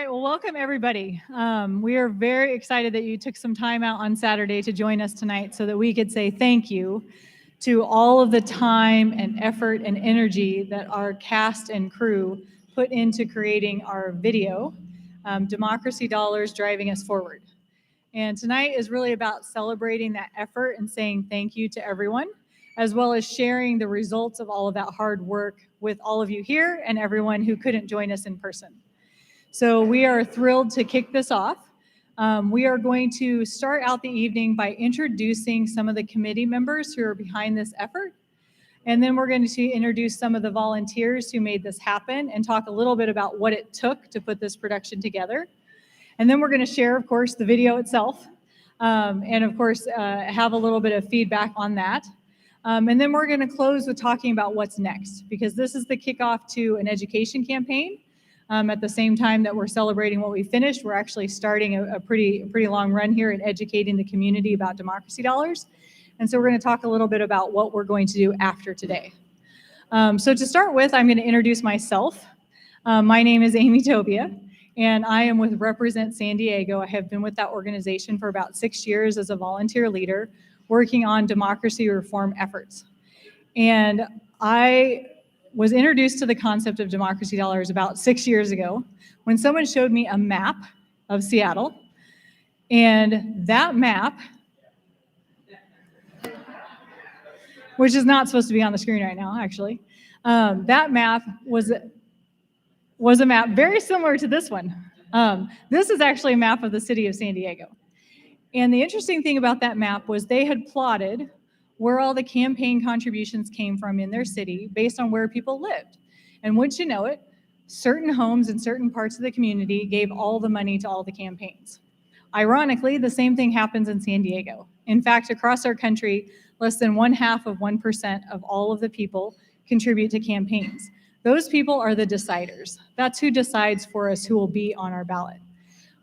right, well, welcome everybody. We are very excited that you took some time out on Saturday to join us tonight so that we could say thank you to all of the time and effort and energy that our cast and crew put into creating our video, Democracy Dollars Driving Us Forward. And tonight is really about celebrating that effort and saying thank you to everyone, as well as sharing the results of all of that hard work with all of you here and everyone who couldn't join us in person. So we are thrilled to kick this off. We are going to start out the evening by introducing some of the committee members who are behind this effort. And then we're going to introduce some of the volunteers who made this happen and talk a little bit about what it took to put this production together. And then we're going to share, of course, the video itself, and of course, have a little bit of feedback on that. And then we're going to close with talking about what's next, because this is the kickoff to an education campaign. At the same time that we're celebrating what we finished, we're actually starting a pretty long run here in educating the community about democracy dollars. And so we're going to talk a little bit about what we're going to do after today. So to start with, I'm going to introduce myself. My name is Amy Tobia, and I am with Represent San Diego. I have been with that organization for about 6 years as a volunteer leader, working on democracy reform efforts. And I was introduced to the concept of democracy dollars about 6 years ago when someone showed me a map of Seattle. And that map, which is not supposed to be on the screen right now, actually, that map was a map very similar to this one. This is actually a map of the city of San Diego. And the interesting thing about that map was they had plotted where all the campaign contributions came from in their city based on where people lived. And wouldn't you know it, certain homes in certain parts of the community gave all the money to all the campaigns. Ironically, the same thing happens in San Diego. In fact, across our country, less than 0.5% of all of the people contribute to campaigns. Those people are the deciders. That's who decides for us who will be on our ballot.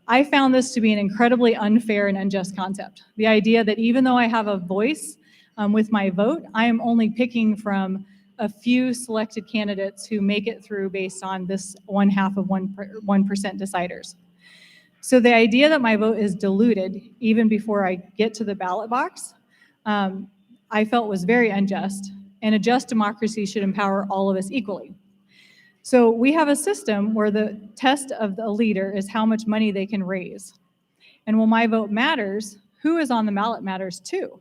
I found this to be an incredibly unfair and unjust concept. The idea that even though I have a voice with my vote, I am only picking from a few selected candidates who make it through based on this 0.5% deciders. So the idea that my vote is diluted even before I get to the ballot box, I felt was very unjust, and a just democracy should empower all of us equally. So we have a system where the test of the leader is how much money they can raise. And while my vote matters, who is on the ballot matters too.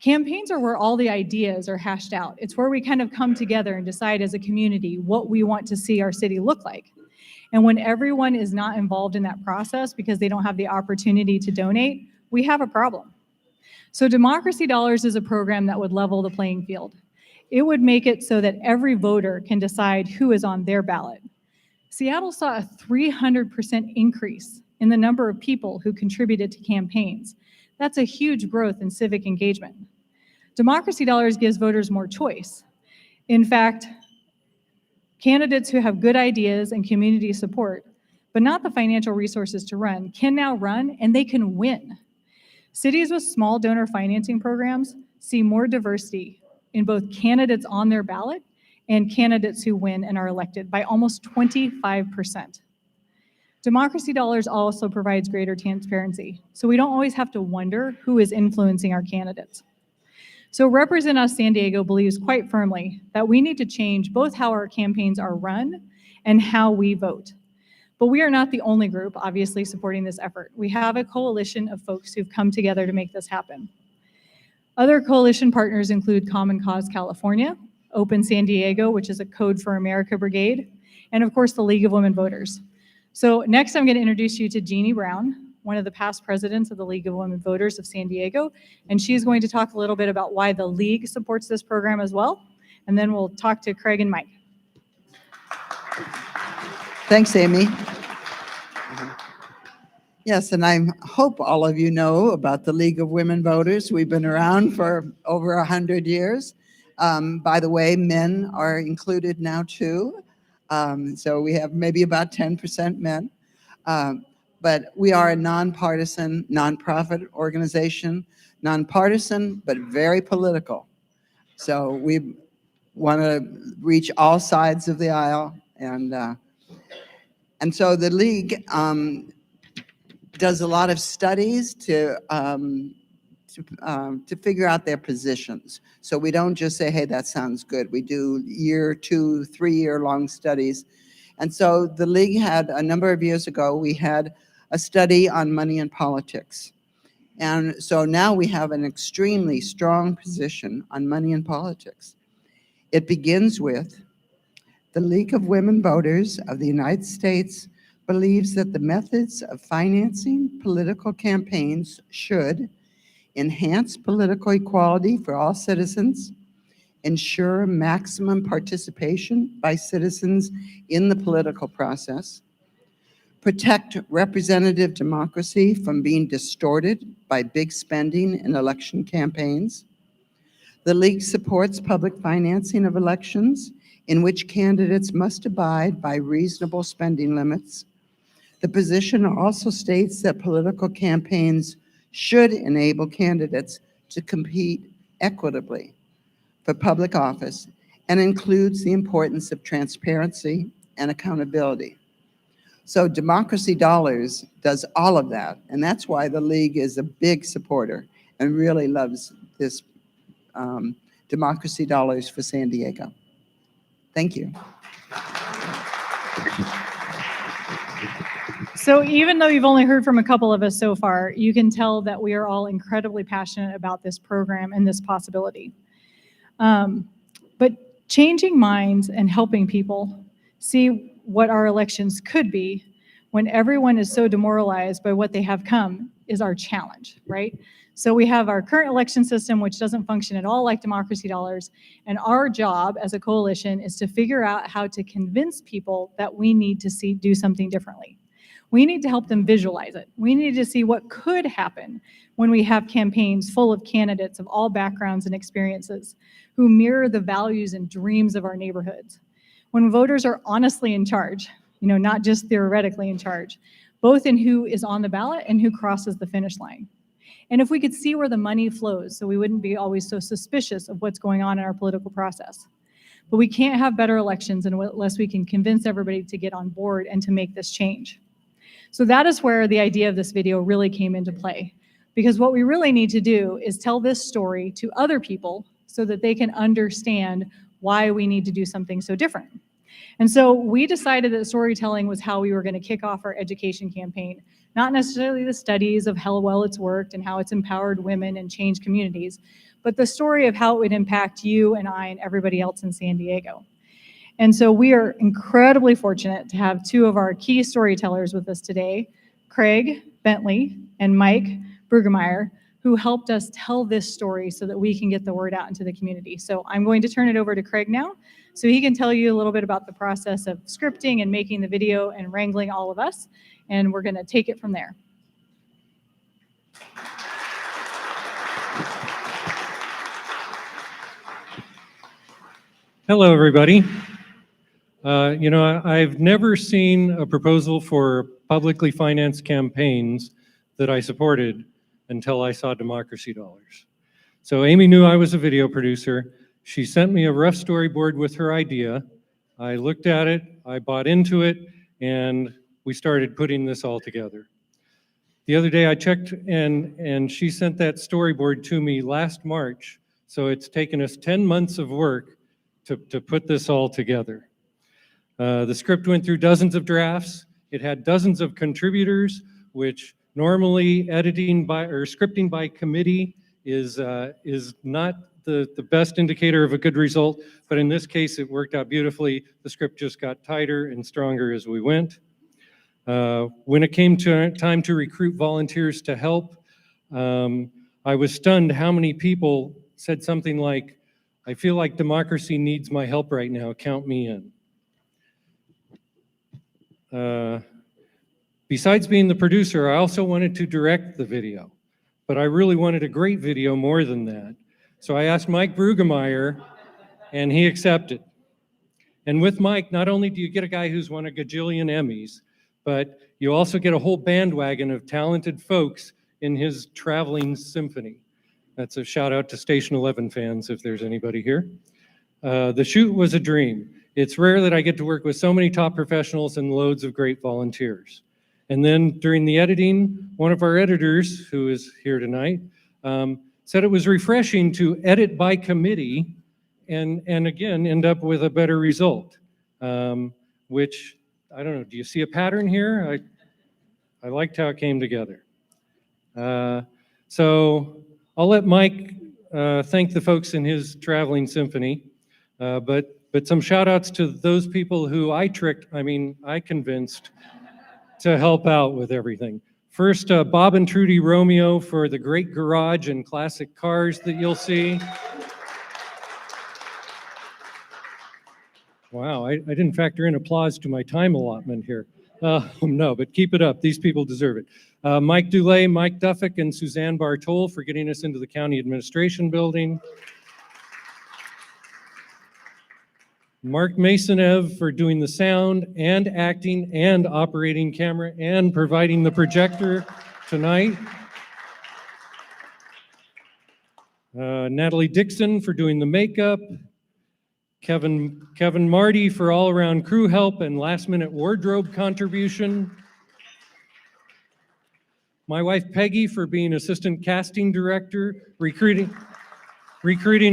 Campaigns are where all the ideas are hashed out. It's where we kind of come together and decide as a community what we want to see our city look like. And when everyone is not involved in that process because they don't have the opportunity to donate, we have a problem. So Democracy Dollars is a program that would level the playing field. It would make it so that every voter can decide who is on their ballot. Seattle saw a 300% increase in the number of people who contributed to campaigns. That's a huge growth in civic engagement. Democracy Dollars gives voters more choice. In fact, candidates who have good ideas and community support, but not the financial resources to run, can now run and they can win. Cities with small donor financing programs see more diversity in both candidates on their ballot and candidates who win and are elected by almost 25%. Democracy Dollars also provides greater transparency, so we don't always have to wonder who is influencing our candidates. So Represent Us San Diego believes quite firmly that we need to change both how our campaigns are run and how we vote. But we are not the only group, obviously, supporting this effort. We have a coalition of folks who've come together to make this happen. Other coalition partners include Common Cause California, Open San Diego, which is a Code for America brigade, and of course, the League of Women Voters. So next I'm going to introduce you to Jeanne Brown, one of the past presidents of the League of Women Voters of San Diego, and she's going to talk a little bit about why the League supports this program as well, and then we'll talk to Craig and Mike. Thanks, Amy. Yes, and I hope all of you know about the League of Women Voters. We've been around for over 100 years. By the way, men are included now too. So we have maybe about 10% men. But we are a nonpartisan, nonprofit organization, nonpartisan, but very political. So we want to reach all sides of the aisle, and And so the League does a lot of studies to figure out their positions. So we don't just say, hey, that sounds good. We do 1, 2, 3-year long studies. And so the League had, a number of years ago, we had a study on money and politics. And so now we have an extremely strong position on money and politics. It begins with, the League of Women Voters of the United States believes that the methods of financing political campaigns should enhance political equality for all citizens, ensure maximum participation by citizens in the political process, protect representative democracy from being distorted by big spending in election campaigns. The League supports public financing of elections in which candidates must abide by reasonable spending limits. The position also states that political campaigns should enable candidates to compete equitably for public office and includes the importance of transparency and accountability. So Democracy Dollars does all of that, and that's why the League is a big supporter and really loves this Democracy Dollars for San Diego. Thank you. So even though you've only heard from a couple of us so far, you can tell that we are all incredibly passionate about this program and this possibility. But changing minds and helping people see what our elections could be when everyone is so demoralized by what they have come is our challenge, right? So we have our current election system, which doesn't function at all like Democracy Dollars, and our job as a coalition is to figure out how to convince people that we need to do something differently. We need to help them visualize it. We need to see what could happen when we have campaigns full of candidates of all backgrounds and experiences who mirror the values and dreams of our neighborhoods. When voters are honestly in charge, not just theoretically in charge, both in who is on the ballot and who crosses the finish line. And if we could see where the money flows, so we wouldn't be always so suspicious of what's going on in our political process. But we can't have better elections unless we can convince everybody to get on board and to make this change. So that is where the idea of this video really came into play. Because what we really need to do is tell this story to other people so that they can understand why we need to do something so different. And so we decided that storytelling was how we were going to kick off our education campaign, not necessarily the studies of how well it's worked and how it's empowered women and changed communities, but the story of how it would impact you and I and everybody else in San Diego. And so we are incredibly fortunate to have two of our key storytellers with us today, Craig Bentley and Mike Brueggemeyer, who helped us tell this story so that we can get the word out into the community. So I'm going to turn it over to Craig now, so he can tell you a little bit about the process of scripting and making the video and wrangling all of us, and we're going to take it from there. Hello, everybody. I've never seen a proposal for publicly financed campaigns that I supported until I saw Democracy Dollars. So Amy knew I was a video producer. She sent me a rough storyboard with her idea. I looked at it, I bought into it, and we started putting this all together. The other day I checked, and she sent that storyboard to me last March, so it's taken us 10 months of work to put this all together. The script went through dozens of drafts. It had dozens of contributors, which normally scripting by committee is not the best indicator of a good result, but in this case it worked out beautifully. The script just got tighter and stronger as we went. When it came to time to recruit volunteers to help, I was stunned how many people said something like, "I feel like democracy needs my help right now, count me in." Besides being the producer, I also wanted to direct the video, but I really wanted a great video more than that. So I asked Mike Brueggemeyer, and he accepted. And with Mike, not only do you get a guy who's won a gajillion Emmys, but you also get a whole bandwagon of talented folks in his traveling symphony. That's a shout out to Station 11 fans, if there's anybody here. The shoot was a dream. It's rare that I get to work with so many top professionals and loads of great volunteers. And then during the editing, one of our editors, who is here tonight, said it was refreshing to edit by committee and again, end up with a better result, which, I don't know, do you see a pattern here? I liked how it came together. So I'll let Mike thank the folks in his traveling symphony, but some shout outs to those people who I convinced to help out with everything. First, Bob and Trudy Romeo for the great garage and classic cars that you'll see. Wow, I didn't factor in applause to my time allotment here. No, but keep it up. These people deserve it. Mike Dulay, Mike Duffick, and Suzanne Bartol for getting us into the county administration building. Mark Masonev for doing the sound and acting and operating camera and providing the projector tonight. Natalie Dixon for doing the makeup. Kevin Marty for all-around crew help and last-minute wardrobe contribution. My wife Peggy for being assistant casting director, recruiting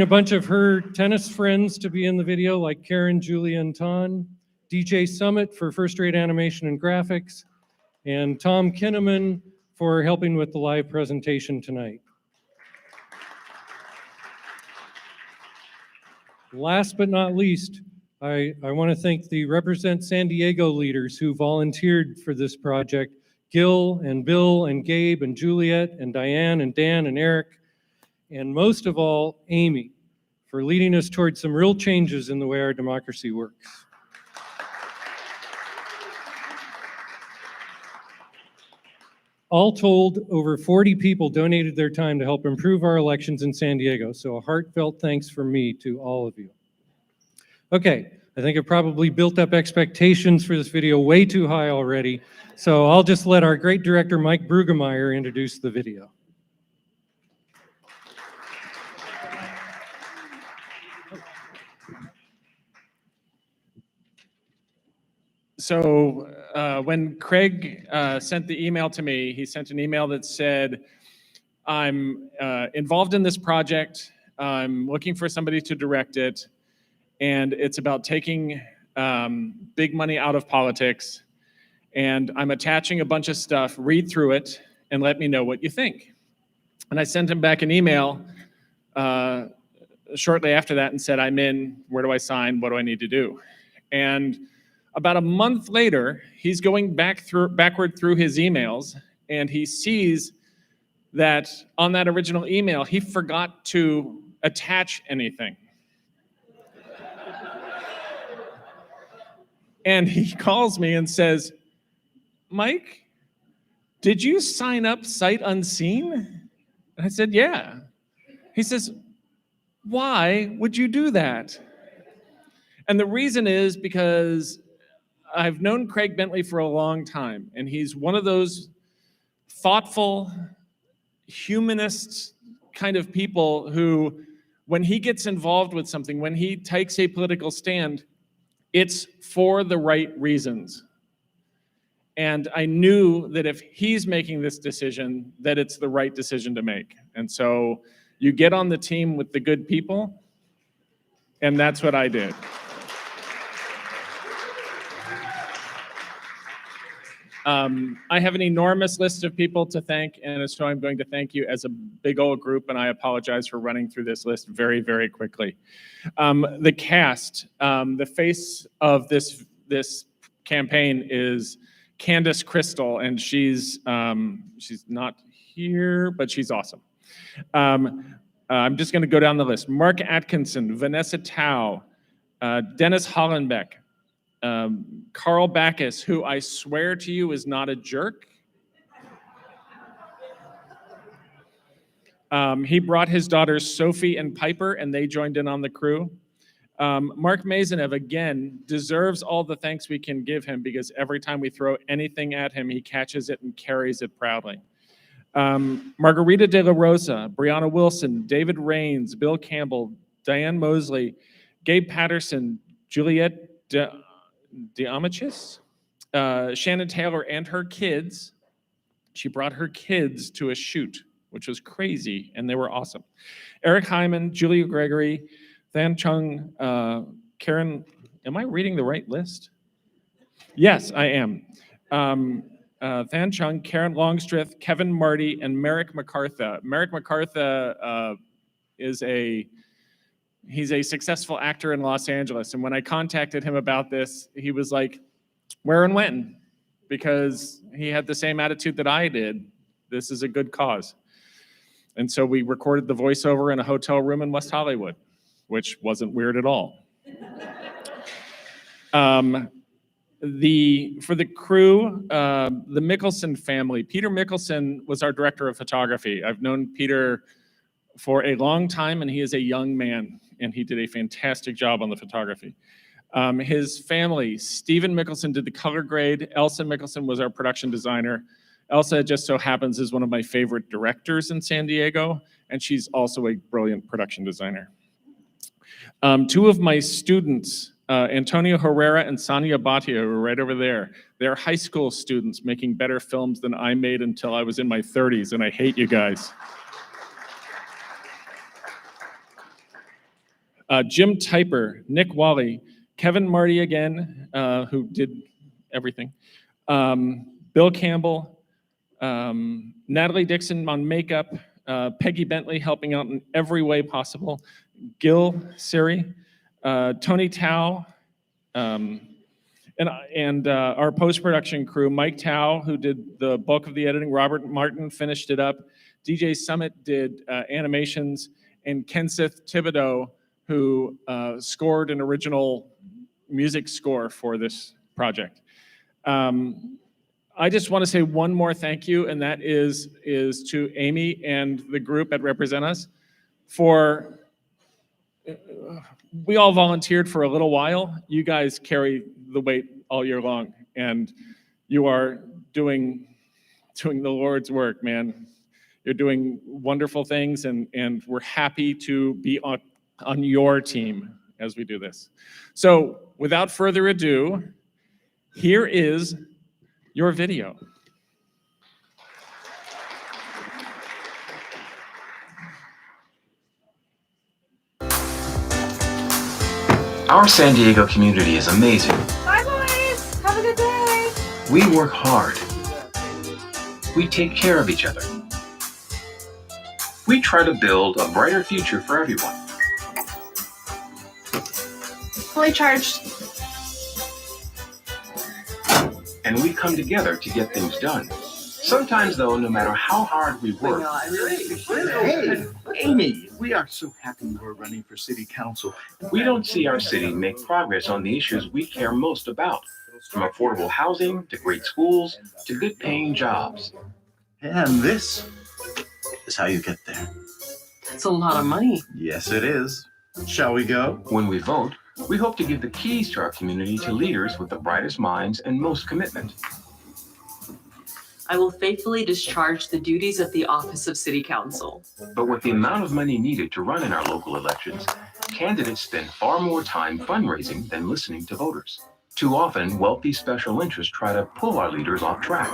a bunch of her tennis friends to be in the video, like Karen, Julia, and Ton. DJ Summit for first-rate animation and graphics. And Tom Kinnaman for helping with the live presentation tonight. Last but not least, I want to thank the Represent San Diego leaders who volunteered for this project, Gil and Bill and Gabe and Juliet and Diane and Dan and Eric, and most of all, Amy, for leading us towards some real changes in the way our democracy works. All told, over 40 people donated their time to help improve our elections in San Diego, so a heartfelt thanks from me to all of you. Okay, I think I've probably built up expectations for this video way too high already, so I'll just let our great director, Mike Brueggemeyer, introduce the video. So when Craig sent the email to me, he sent an email that said, I'm involved in this project, I'm looking for somebody to direct it, and it's about taking big money out of politics, and I'm attaching a bunch of stuff, read through it, and let me know what you think. And I sent him back an email shortly after that and said, I'm in, where do I sign, what do I need to do? And about a month later, he's going backward through his emails, and he sees that on that original email, he forgot to attach anything. And he calls me and says, Mike, did you sign up sight unseen? And I said, yeah. He says, why would you do that? And the reason is because I've known Craig Bentley for a long time, and he's one of those thoughtful, humanist kind of people who, when he gets involved with something, when he takes a political stand, it's for the right reasons. And I knew that if he's making this decision, that it's the right decision to make. And so you get on the team with the good people, and that's what I did. I have an enormous list of people to thank, and so I'm going to thank you as a big old group, and I apologize for running through this list very, very quickly. The cast, the face of this campaign is Candace Crystal, and she's not here, but she's awesome. I'm just going to go down the list. Mark Atkinson, Vanessa Tao, Dennis Hollenbeck, Carl Backus, who I swear to you is not a jerk. He brought his daughters Sophie and Piper, and they joined in on the crew. Mark Masonev, again, deserves all the thanks we can give him, because every time we throw anything at him, he catches it and carries it proudly. Margarita De La Rosa, Brianna Wilson, David Rains, Bill Campbell, Diane Mosley, Gabe Patterson, Juliet Diamachis, Shannon Taylor and her kids. She brought her kids to a shoot, which was crazy, and they were awesome. Eric Hyman, Julia Gregory, Than Chung, Karen, am I reading the right list? Yes, I am. Than Chung, Karen Longstreth, Kevin Marty, and Merrick MacArthur. Merrick MacArthur he's a successful actor in Los Angeles. And when I contacted him about this, he was like, where and when? Because he had the same attitude that I did. This is a good cause. And so we recorded the voiceover in a hotel room in West Hollywood, which wasn't weird at all. For the crew, the Mickelson family, Peter Mickelson was our director of photography. I've known Peter for a long time, and he is a young man, and he did a fantastic job on the photography. His family, Stephen Mickelson did the color grade. Elsa Mickelson was our production designer. Elsa just so happens is one of my favorite directors in San Diego, and she's also a brilliant production designer. Two of my students, Antonio Herrera and Sonia Batia, who are right over there. They're high school students making better films than I made until I was in my 30s, and I hate you guys. Jim Typer, Nick Wally, Kevin Marty again, who did everything. Bill Campbell, Natalie Dixon on makeup, Peggy Bentley helping out in every way possible, Gil Siri, Tony Tao, and our post-production crew, Mike Tao, who did the bulk of the editing, Robert Martin finished it up, DJ Summit did animations, and Kenseth Thibodeau, who scored an original music score for this project. I just want to say one more thank you, and that is to Amy and the group at Represent Us for, we all volunteered for a little while. You guys carry the weight all year long, and you are doing the Lord's work, man. You're doing wonderful things, and we're happy to be on your team as we do this. So without further ado, here is your video. Our San Diego community is amazing. Bye, boys. Have a good day. We work hard. We take care of each other. We try to build a brighter future for everyone. Fully charged. And we come together to get things done. Sometimes, though, no matter how hard we work, Hey, Amy, we are so happy you are running for city council. we don't see our city make progress on the issues we care most about, from affordable housing to great schools to good-paying jobs. And this is how you get there. That's a lot of money. Yes, it is. Shall we go? When we vote, we hope to give the keys to our community to leaders with the brightest minds and most commitment. I will faithfully discharge the duties of the office of City Council. But with the amount of money needed to run in our local elections, candidates spend far more time fundraising than listening to voters. Too often, wealthy special interests try to pull our leaders off track.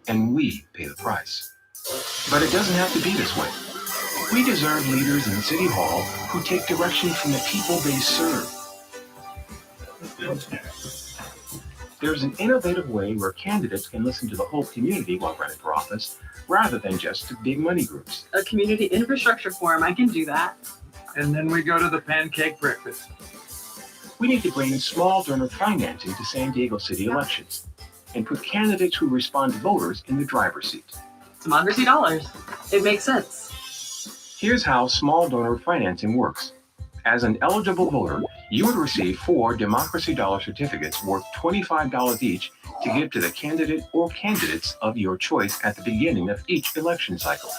And we pay the price. But it doesn't have to be this way. We deserve leaders in City Hall who take direction from the people they serve. There's an innovative way where candidates can listen to the whole community while running for office, rather than just to big money groups. A community infrastructure forum, I can do that. And then we go to the pancake breakfast. We need to bring small donor financing to San Diego city elections and put candidates who respond to voters in the driver's seat. Democracy dollars. It makes sense. Here's how small donor financing works. As an eligible voter, you would receive 4 Democracy Dollar certificates worth $25 each to give to the candidate or candidates of your choice at the beginning of each election cycle.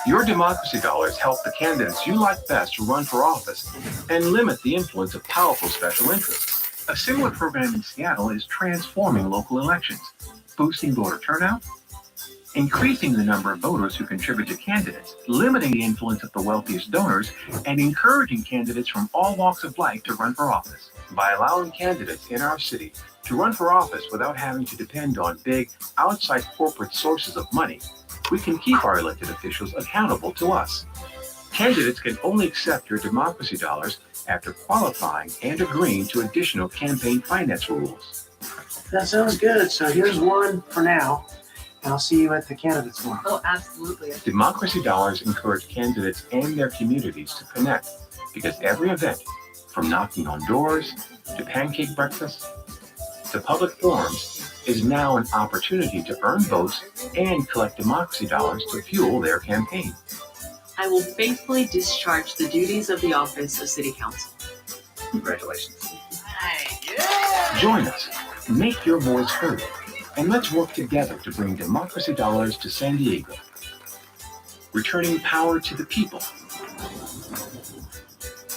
Your Democracy Dollars help the candidates you like best to run for office and limit the influence of powerful special interests. A similar program in Seattle is transforming local elections, boosting voter turnout, increasing the number of voters who contribute to candidates, limiting the influence of the wealthiest donors, and encouraging candidates from all walks of life to run for office. By allowing candidates in our city to run for office without having to depend on big outside corporate sources of money, we can keep our elected officials accountable to us. Candidates can only accept your democracy dollars after qualifying and agreeing to additional campaign finance rules. That sounds good. So here's one for now, and I'll see you at the candidates one. Oh, absolutely. Democracy Dollars encourage candidates and their communities to connect because every event, from knocking on doors to pancake breakfast to public forums, is now an opportunity to earn votes and collect democracy dollars to fuel their campaign. I will faithfully discharge the duties of the office of City Council. Congratulations. Join us, make your voice heard, and let's work together to bring democracy dollars to San Diego, returning power to the people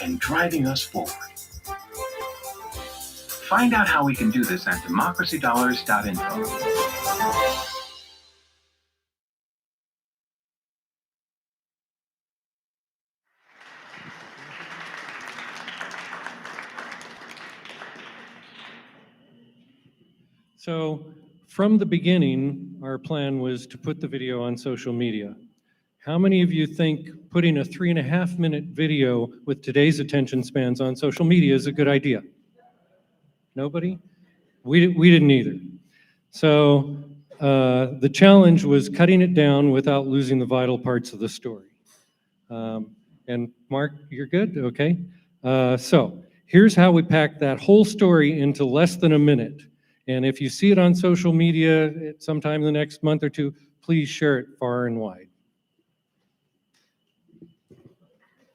and driving us forward. Find out how we can do this at DemocracyDollars.info. So from the beginning, our plan was to put the video on social media. How many of you think putting a 3.5-minute video with today's attention spans on social media is a good idea? Nobody? We didn't either. So the challenge was cutting it down without losing the vital parts of the story. And Mark, you're good? Okay. So here's how we packed that whole story into less than a minute. And if you see it on social media sometime in the next month or two, please share it far and wide.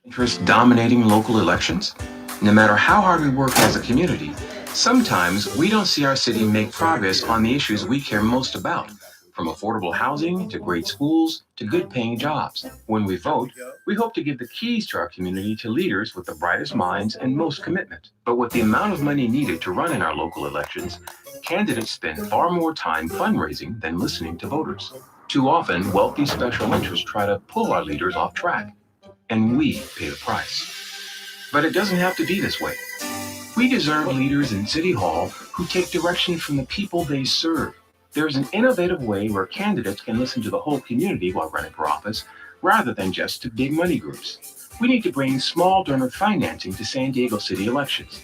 Interest dominating local elections? No matter how hard we work as a community, sometimes we don't see our city make progress on the issues we care most about, from affordable housing to great schools to good paying jobs. When we vote, we hope to give the keys to our community to leaders with the brightest minds and most commitment. But with the amount of money needed to run in our local elections, candidates spend far more time fundraising than listening to voters. Too often, wealthy special interests try to pull our leaders off track, and we pay the price. But it doesn't have to be this way. We deserve leaders in City Hall who take direction from the people they serve. There's an innovative way where candidates can listen to the whole community while running for office, rather than just to big money groups. We need to bring small donor financing to San Diego City elections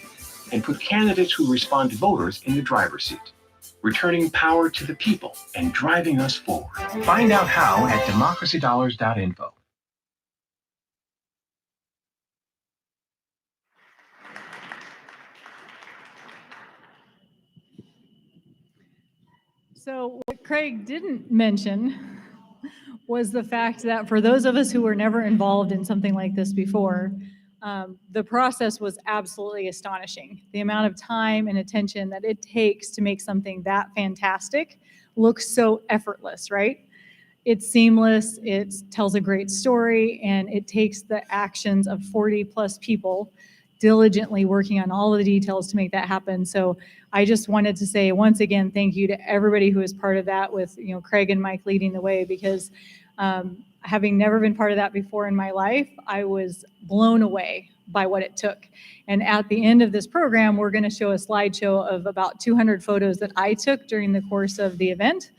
and put candidates who respond to voters in the driver's seat, returning power to the people and driving us forward. Find out how at DemocracyDollars.info. So what Craig didn't mention was the fact that for those of us who were never involved in something like this before, the process was absolutely astonishing. The amount of time and attention that it takes to make something that fantastic look so effortless, right? It's seamless, it tells a great story, and it takes the actions of 40 plus people diligently working on all of the details to make that happen. So I just wanted to say once again, thank you to everybody who was part of that, with Craig and Mike leading the way, because having never been part of that before in my life, I was blown away by what it took. And at the end of this program, we're going to show a slideshow of about 200 photos that I took during the course of the event.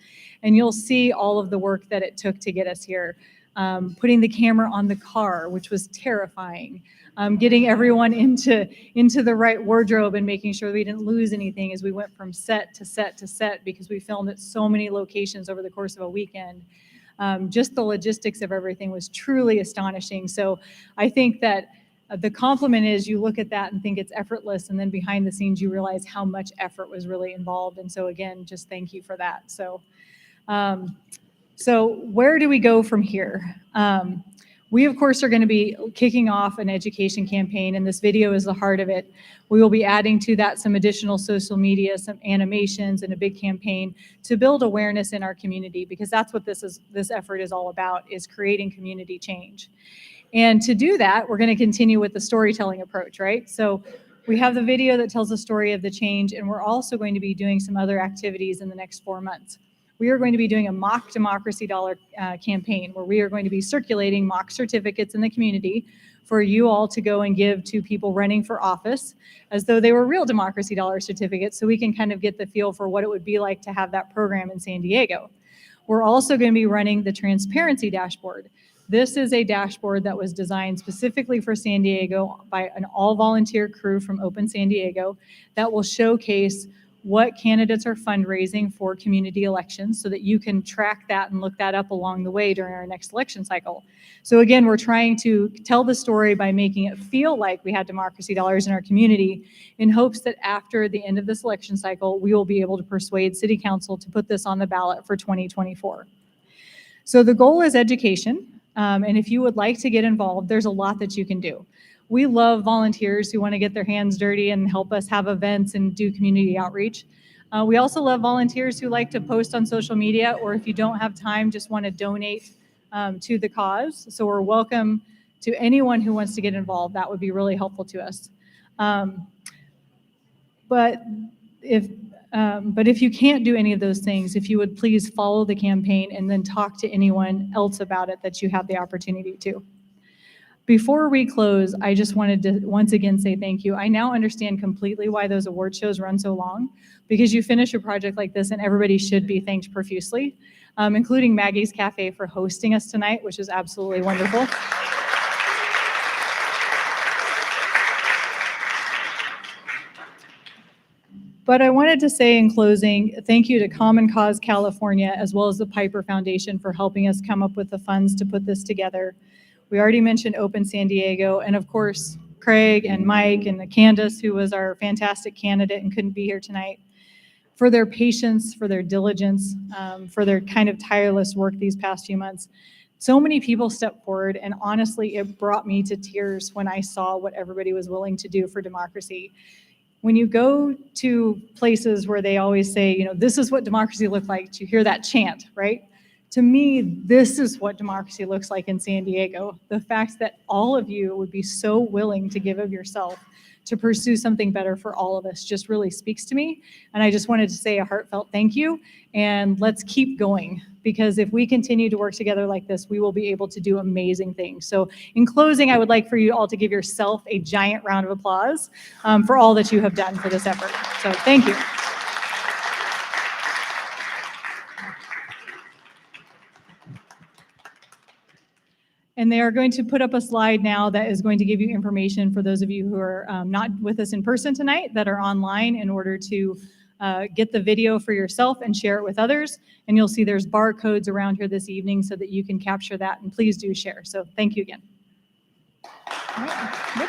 And you'll see all of the work that it took to get us here. Putting the camera on the car, which was terrifying. Getting everyone into the right wardrobe and making sure we didn't lose anything as we went from set to set to set, because we filmed at so many locations over the course of a weekend. Just the logistics of everything was truly astonishing. So I think that the compliment is you look at that and think it's effortless, and then behind the scenes you realize how much effort was really involved. And so again, just thank you for that. So where do we go from here? We, of course, are going to be kicking off an education campaign, and this video is the heart of it. We will be adding to that some additional social media, some animations, and a big campaign to build awareness in our community, because that's what this effort is all about, is creating community change. And to do that, we're going to continue with the storytelling approach, right? So we have the video that tells the story of the change, and we're also going to be doing some other activities in the next 4 months. we are going to be doing a mock democracy dollar campaign where we are going to be circulating mock certificates in the community for you all to go and give to people running for office as though they were real democracy dollar certificates, so we can kind of get the feel for what it would be like to have that program in San Diego. We're also going to be running the transparency dashboard. This is a dashboard that was designed specifically for San Diego by an all-volunteer crew from Open San Diego that will showcase what candidates are fundraising for community elections so that you can track that and look that up along the way during our next election cycle. So again, we're trying to tell the story by making it feel like we had democracy dollars in our community in hopes that after the end of this election cycle, we will be able to persuade City Council to put this on the ballot for 2024. So the goal is education. And if you would like to get involved, there's a lot that you can do. We love volunteers who want to get their hands dirty and help us have events and do community outreach. We also love volunteers who like to post on social media, or if you don't have time, just want to donate to the cause. So we're welcome to anyone who wants to get involved. That would be really helpful to us. But if you can't do any of those things, if you would please follow the campaign and then talk to anyone else about it that you have the opportunity to. Before we close, I just wanted to once again say thank you. I now understand completely why those award shows run so long, because you finish a project like this and everybody should be thanked profusely, including Maggie's Cafe for hosting us tonight, which is absolutely wonderful. But I wanted to say in closing, thank you to Common Cause California, as well as the Piper Foundation for helping us come up with the funds to put this together. We already mentioned Open San Diego, and of course, Craig and Mike and Candace, who was our fantastic candidate and couldn't be here tonight, for their patience, for their diligence, for their kind of tireless work these past few months. So many people stepped forward, and honestly, it brought me to tears when I saw what everybody was willing to do for democracy. When you go to places where they always say, you know, this is what democracy looked like, you hear that chant, right? To me, this is what democracy looks like in San Diego. The fact that all of you would be so willing to give of yourself to pursue something better for all of us just really speaks to me. And I just wanted to say a heartfelt thank you, and let's keep going, because if we continue to work together like this, we will be able to do amazing things. So in closing, I would like for you all to give yourself a giant round of applause for all that you have done for this effort. So thank you. And they are going to put up a slide now that is going to give you information for those of you who are not with us in person tonight, that are online, in order to get the video for yourself and share it with others. And you'll see there's barcodes around here this evening so that you can capture that, and please do share. So thank you again. All right. Yep.